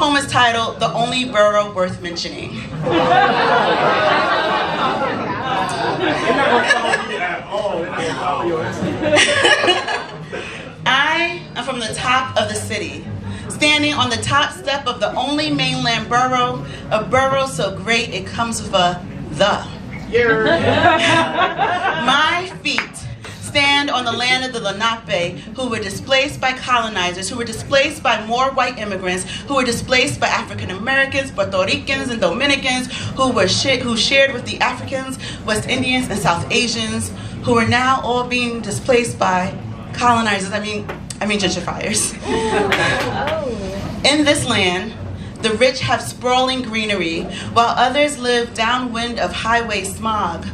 poem is titled The Only Borough Worth Mentioning. I am from the top of the city, standing on the top step of the only mainland borough, a borough so great it comes with a the. My feet stand on the land of the Lenape, who were displaced by colonizers, who were displaced by more white immigrants, who were displaced by African Americans, Puerto Ricans, and Dominicans, who shared with the Africans, West Indians, and South Asians, who are now all being displaced by colonizers. I mean gentrifiers. In this land, the rich have sprawling greenery, while others live downwind of highway smog.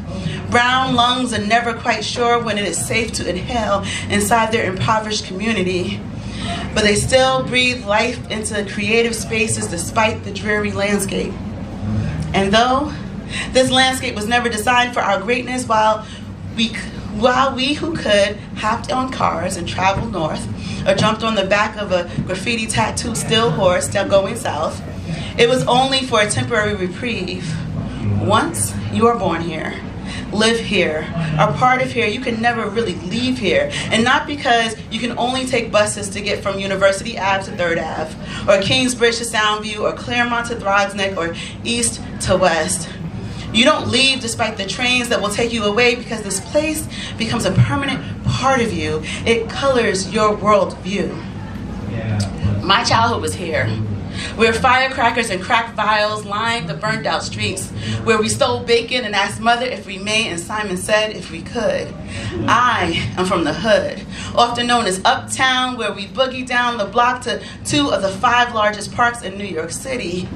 Brown lungs are never quite sure when it is safe to inhale inside their impoverished community. But they still breathe life into creative spaces despite the dreary landscape. And though this landscape was never designed for our greatness, while we who could hopped on cars and traveled north, or jumped on the back of a graffiti tattooed still horse still going south, it was only for a temporary reprieve. Once you are born here, live here, are part of here, you can never really leave here. And not because you can only take buses to get from University Ave to 3rd Ave, or Kingsbridge to Soundview, or Claremont to Throgsneck, or East to West. You don't leave despite the trains that will take you away, because this place becomes a permanent part of you. It colors your worldview. My childhood was here, where firecrackers and crack vials lined the burned out streets, where we stole bacon and asked mother if we may, and Simon said if we could. I am from the hood, often known as Uptown, where we boogie down the block to 2 of the 5 largest parks in New York City.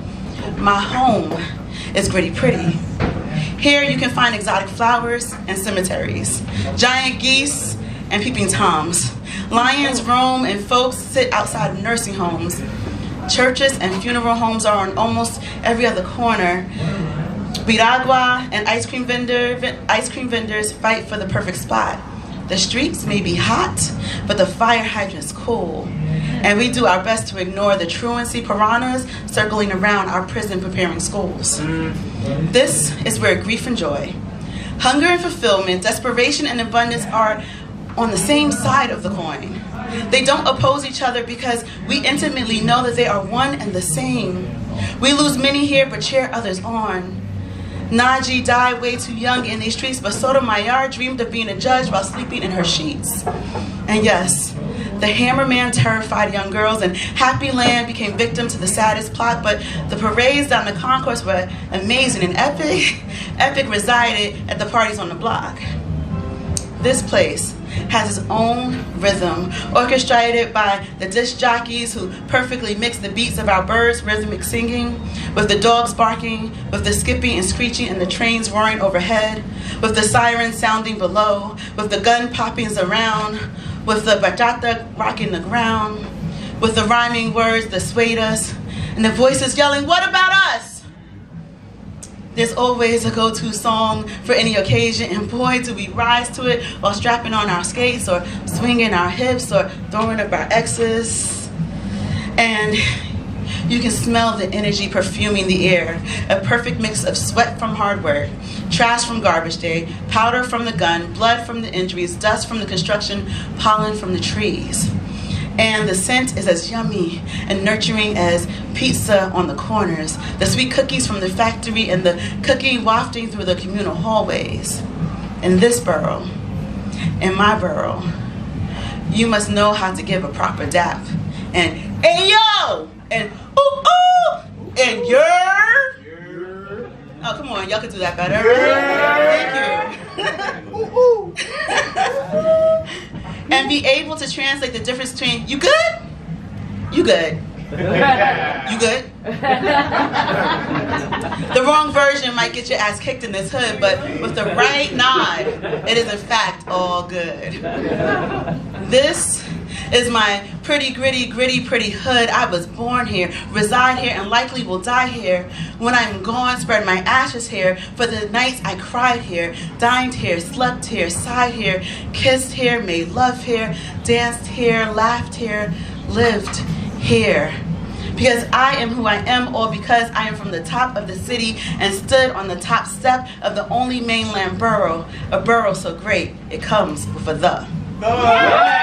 My home is Gritty Pretty. Here you can find exotic flowers and cemeteries, giant geese and peeping toms. Lions roam and folks sit outside nursing homes. Churches and funeral homes are on almost every other corner. Biragua and ice cream vendors fight for the perfect spot. The streets may be hot, but the fire hydrant's cool. And we do our best to ignore the truancy piranhas circling around our prison-preparing schools. This is where grief and joy, hunger and fulfillment, desperation and abundance are on the same side of the coin. They don't oppose each other because we intimately know that they are one and the same. We lose many here but cheer others on. Naji died way too young in these streets, but Sotomayor dreamed of being a judge while sleeping in her sheets. And yes, the Hammerman terrified young girls, and Happy Land became victim to the saddest plot, but the parades down the concourse were amazing, and Epic resided at the parties on the block. This place has its own rhythm, orchestrated by the disc jockeys who perfectly mix the beats of our birds' rhythmic singing, with the dogs barking, with the skipping and screeching and the trains roaring overhead, with the sirens sounding below, with the gun poppings around, with the bachata rocking the ground, with the rhyming words that swayed us, and the voices yelling, "What about us?" There's always a go-to song for any occasion, and boy, do we rise to it while strapping on our skates, or swinging our hips, or throwing up our X's. And you can smell the energy perfuming the air, a perfect mix of sweat from hard work, trash from garbage day, powder from the gun, blood from the injuries, dust from the construction, pollen from the trees. And the scent is as yummy and nurturing as pizza on the corners, the sweet cookies from the factory, and the cooking wafting through the communal hallways. In this borough, in my borough, you must know how to give a proper dap. And hey yo! And ooh ooh! And you're! Oh, come on, y'all can do that better. Thank you. Ooh ooh! And be able to translate the difference between you good, you good, you good. The wrong version might get your ass kicked in this hood, but with the right nod, it is in fact all good. This is my pretty, gritty, pretty hood. I was born here, reside here, and likely will die here. When I'm gone, spread my ashes here. For the nights I cried here, dined here, slept here, sighed here, kissed here, made love here, danced here, laughed here, lived here. Because I am who I am, or because I am from the top of the city and stood on the top step of the only mainland borough, a borough so great it comes with a the.